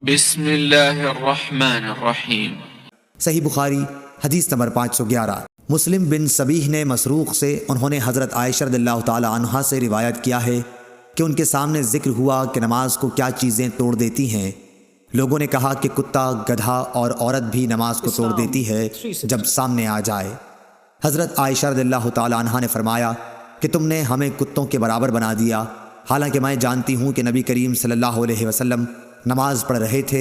بسم اللہ الرحمن الرحیم۔ صحیح بخاری حدیث نمبر 511۔ مسلم بن سبیح نے مسروق سے انہوں نے حضرت عائشہ رضی اللہ تعالی عنہا سے روایت کیا ہے کہ ان کے سامنے ذکر ہوا کہ نماز کو کیا چیزیں توڑ دیتی ہیں۔ لوگوں نے کہا کہ کتا، گدھا اور عورت بھی نماز کو توڑ دیتی ہے جب سامنے آ جائے۔ حضرت عائشہ رضی اللہ تعالی عنہا نے فرمایا کہ تم نے ہمیں کتوں کے برابر بنا دیا، حالانکہ میں جانتی ہوں کہ نبی کریم صلی اللہ علیہ وسلم نماز پڑھ رہے تھے۔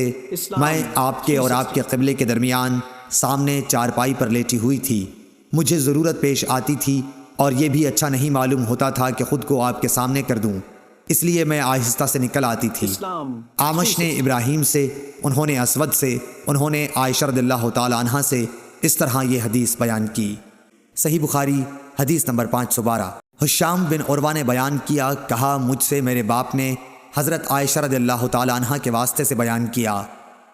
میں آپ کے اور آپ کے قبلے کے درمیان سامنے چارپائی پر لیٹی ہوئی تھی۔ مجھے ضرورت پیش آتی تھی اور یہ بھی اچھا نہیں معلوم ہوتا تھا کہ خود کو آپ کے سامنے کر دوں، اس لیے میں آہستہ سے نکل آتی تھی۔ آمش نے ابراہیم سے، انہوں نے اسود سے، انہوں نے عائشہ رضی اللہ تعالی عنہا سے اس طرح یہ حدیث بیان کی۔ صحیح بخاری حدیث نمبر 512۔ حشام بن عروہ نے بیان کیا، کہا مجھ سے میرے باپ نے حضرت عائشہ رضی اللہ تعالی عنہا کے واسطے سے بیان کیا۔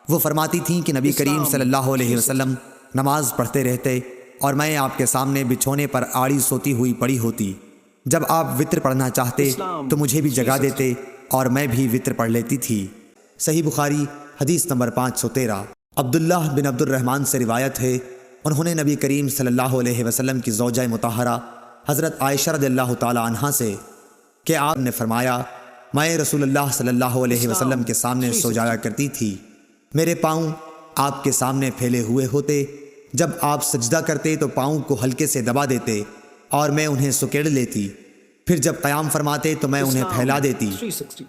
وہ فرماتی تھیں کہ نبی کریم صلی اللہ علیہ وسلم نماز پڑھتے رہتے اور میں آپ کے سامنے بچھونے پر آڑی سوتی ہوئی پڑی ہوتی۔ جب آپ وطر پڑھنا چاہتے تو مجھے بھی جگا دیتے اور میں بھی وطر پڑھ لیتی تھی۔ صحیح بخاری حدیث نمبر 513۔ عبداللہ بن عبد الرحمن سے روایت ہے، انہوں نے نبی کریم صلی اللہ علیہ وسلم کی زوجہ مطہرہ حضرت عائشہ رضی اللہ تعالی عنہا سے کہ آپ نے فرمایا، میں رسول اللہ صلی اللہ علیہ وسلم کے سامنے سو جایا کرتی تھی، میرے پاؤں آپ کے سامنے پھیلے ہوئے ہوتے، جب آپ سجدہ کرتے تو پاؤں کو ہلکے سے دبا دیتے اور میں انہیں سکیڑ لیتی، پھر جب قیام فرماتے تو میں انہیں پھیلا دیتی۔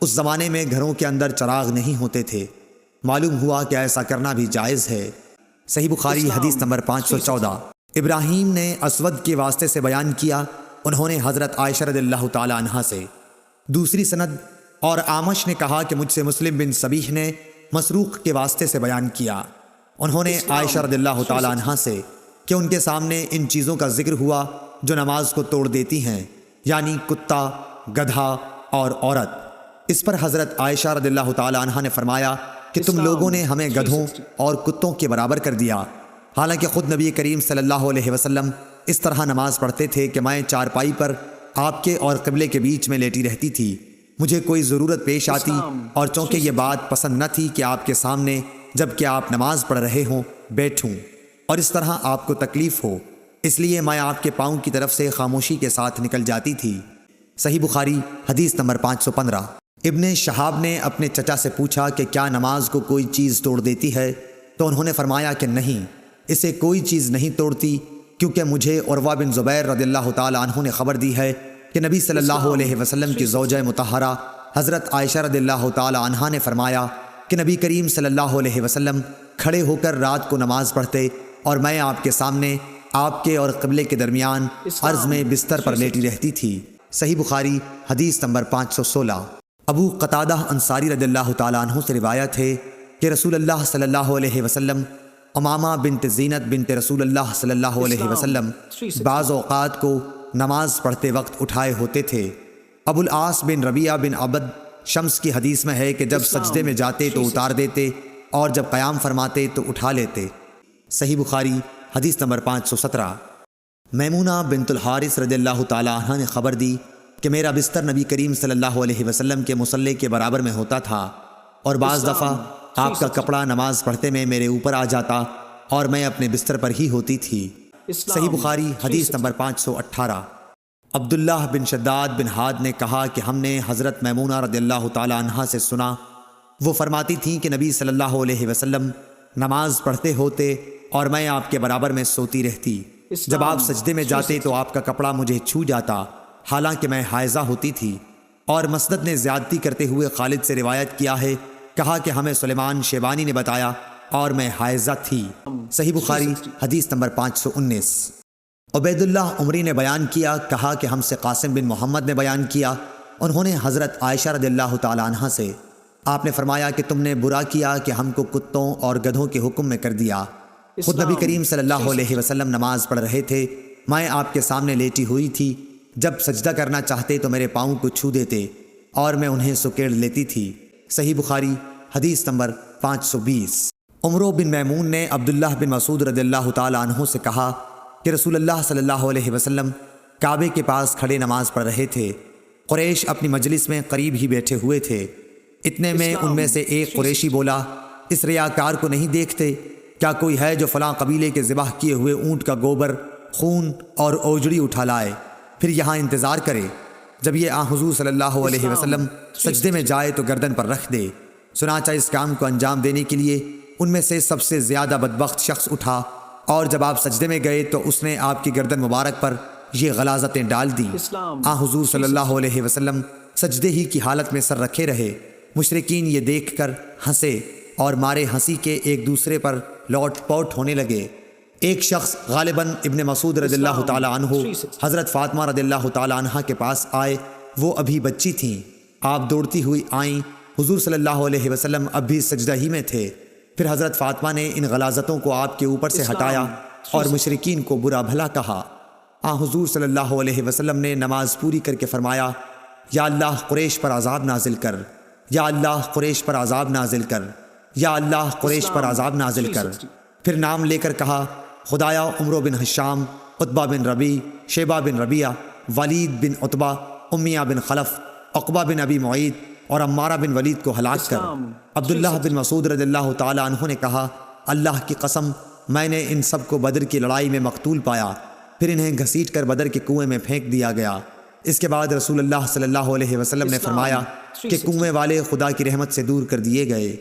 اس زمانے میں گھروں کے اندر چراغ نہیں ہوتے تھے، معلوم ہوا کہ ایسا کرنا بھی جائز ہے۔ صحیح بخاری حدیث نمبر 514۔ ابراہیم نے اسود کے واسطے سے بیان کیا، انہوں نے حضرت عائشہ رضی اللہ تعالی عنہا سے دوسری سند، اور آمش نے کہا کہ مجھ سے مسلم بن سبیح نے مسروق کے واسطے سے بیان کیا، انہوں نے عائشہ رضی اللہ تعالی عنہا سے کہ ان کے سامنے ان چیزوں کا ذکر ہوا جو نماز کو توڑ دیتی ہیں، یعنی کتا، گدھا اور عورت۔ اس پر حضرت عائشہ رضی اللہ تعالی عنہا نے فرمایا کہ تم لوگوں نے ہمیں گدھوں اور کتوں کے برابر کر دیا، حالانکہ خود نبی کریم صلی اللہ علیہ وسلم اس طرح نماز پڑھتے تھے کہ میں چارپائی پر آپ کے اور قبلے کے بیچ میں لیٹی رہتی تھی۔ مجھے کوئی ضرورت پیش آتی اور چونکہ یہ بات پسند نہ تھی کہ آپ کے سامنے جب کہ آپ نماز پڑھ رہے ہوں بیٹھوں اور اس طرح آپ کو تکلیف ہو، اس لیے میں آپ کے پاؤں کی طرف سے خاموشی کے ساتھ نکل جاتی تھی۔ صحیح بخاری حدیث نمبر 515۔ ابن شہاب نے اپنے چچا سے پوچھا کہ کیا نماز کو کوئی چیز توڑ دیتی ہے، تو انہوں نے فرمایا کہ نہیں، اسے کوئی چیز نہیں توڑتی، کیونکہ مجھے عروہ بن زبیر رضی اللہ تعالی عنہ نے خبر دی ہے کہ نبی صلی اللہ علیہ وسلم کی زوجہ مطہرہ حضرت عائشہ رضی اللہ تعالی عنہا نے فرمایا کہ نبی کریم صلی اللہ علیہ وسلم کھڑے ہو کر رات کو نماز پڑھتے اور میں آپ کے سامنے آپ کے اور قبلے کے درمیان عرض میں بستر پر لیٹی رہتی تھی۔ صحیح بخاری حدیث نمبر 516۔ ابو قتادہ انصاری رضی اللہ تعالی عنہ سے روایت ہے کہ رسول اللہ صلی اللہ علیہ وسلم امامہ بنت زینت بنت رسول اللہ صلی اللہ علیہ وسلم بعض اوقات کو نماز پڑھتے وقت اٹھائے ہوتے تھے۔ ابو العاص بن ربیعہ بن عبد شمس کی حدیث میں ہے کہ جب سجدے میں جاتے تو اتار دیتے اور جب قیام فرماتے تو اٹھا لیتے۔ صحیح بخاری حدیث نمبر 517۔ میمونہ بنت الحارث رضی اللہ تعالی عنہ نے خبر دی کہ میرا بستر نبی کریم صلی اللہ علیہ وسلم کے مصلی کے برابر میں ہوتا تھا، اور بعض دفعہ آپ کا کپڑا نماز پڑھتے میں میرے اوپر آ جاتا اور میں اپنے بستر پر ہی ہوتی تھی۔ صحیح بخاری حدیث نمبر 518۔ عبداللہ بن شداد بن ہاد نے کہا کہ ہم نے حضرت میمونہ رضی اللہ تعالی عنہا سے سنا، وہ فرماتی تھیں کہ نبی صلی اللہ علیہ وسلم نماز پڑھتے ہوتے اور میں آپ کے برابر میں سوتی رہتی، جب آپ سجدے میں جاتے تو آپ کا کپڑا مجھے چھو جاتا، حالانکہ میں حائضہ ہوتی تھی۔ اور مسدد نے زیادتی کرتے ہوئے خالد سے روایت کیا ہے، کہا کہ ہمیں سلیمان شیبانی نے بتایا اور میں حائضہ تھی۔ صحیح بخاری حدیث نمبر 519۔ عبید اللہ عمری نے بیان کیا، کہا کہ ہم سے قاسم بن محمد نے بیان کیا، انہوں نے حضرت عائشہ رضی اللہ تعالی عنہا سے آپ نے فرمایا کہ تم نے برا کیا کہ ہم کو کتوں اور گدھوں کے حکم میں کر دیا۔ خود نبی کریم صلی اللہ علیہ وسلم نماز پڑھ رہے تھے، میں آپ کے سامنے لیٹی ہوئی تھی، جب سجدہ کرنا چاہتے تو میرے پاؤں کو چھو دیتے اور میں انہیں سکیڑ لیتی تھی۔ صحیح بخاری حدیث نمبر 520۔ عمرو بن میمون نے عبداللہ بن مسعود رضی اللہ تعالی عنہ سے کہا کہ رسول اللہ صلی اللہ علیہ وسلم کعبے کے پاس کھڑے نماز پڑھ رہے تھے، قریش اپنی مجلس میں قریب ہی بیٹھے ہوئے تھے، اتنے میں ان میں سے ایک قریشی بولا اس ریاکار کو نہیں دیکھتے؟ کیا کوئی ہے جو فلاں قبیلے کے ذبح کیے ہوئے اونٹ کا گوبر، خون اور اوجڑی اٹھا لائے، پھر یہاں انتظار کرے، جب یہ حضور صلی اللہ علیہ وسلم سجدے میں جائے تو گردن پر رکھ دے؟ چنانچہ اس کام کو انجام دینے کے لیے ان میں سے سب سے زیادہ بدبخت شخص اٹھا، اور جب آپ سجدے میں گئے تو اس نے آپ کی گردن مبارک پر یہ غلاظتیں ڈال دیں۔ حضور صلی اللہ علیہ وسلم سجدے ہی کی حالت میں سر رکھے رہے۔ مشرکین یہ دیکھ کر ہنسے اور مارے ہنسی کے ایک دوسرے پر لوٹ پوٹ ہونے لگے۔ ایک شخص غالباً ابن مسعود رضی اللہ تعالی عنہ حضرت فاطمہ رضی اللہ تعالی عنہ کے پاس آئے، وہ ابھی بچی تھیں۔ آپ دوڑتی ہوئی آئیں، حضور صلی اللہ علیہ وسلم اب بھی سجدہ ہی میں تھے۔ پھر حضرت فاطمہ نے ان غلاظتوں کو آپ کے اوپر سے ہٹایا اور مشرکین کو برا بھلا کہا۔ حضور صلی اللہ علیہ وسلم نے نماز پوری کر کے فرمایا، یا اللہ قریش پر عذاب نازل کر، یا اللہ قریش پر عذاب نازل کر، یا اللہ قریش پر عذاب نازل کر۔ پھر نام لے کر کہا، خدایا عمرو بن حشام، عتبہ بن ربیع، شیبہ بن ربیعہ، ولید بن عتبہ، امیہ بن خلف، عقبہ بن ابی معید اور عمارہ بن ولید کو ہلاک کر۔ عبداللہ بن مسعود رضی اللہ تعالی عنہ نے کہا، اللہ کی قسم میں نے ان سب کو بدر کی لڑائی میں مقتول پایا، پھر انہیں گھسیٹ کر بدر کے کنویں میں پھینک دیا گیا۔ اس کے بعد رسول اللہ صلی اللہ علیہ وسلم نے فرمایا کہ کنویں والے خدا کی رحمت سے دور کر دیے گئے۔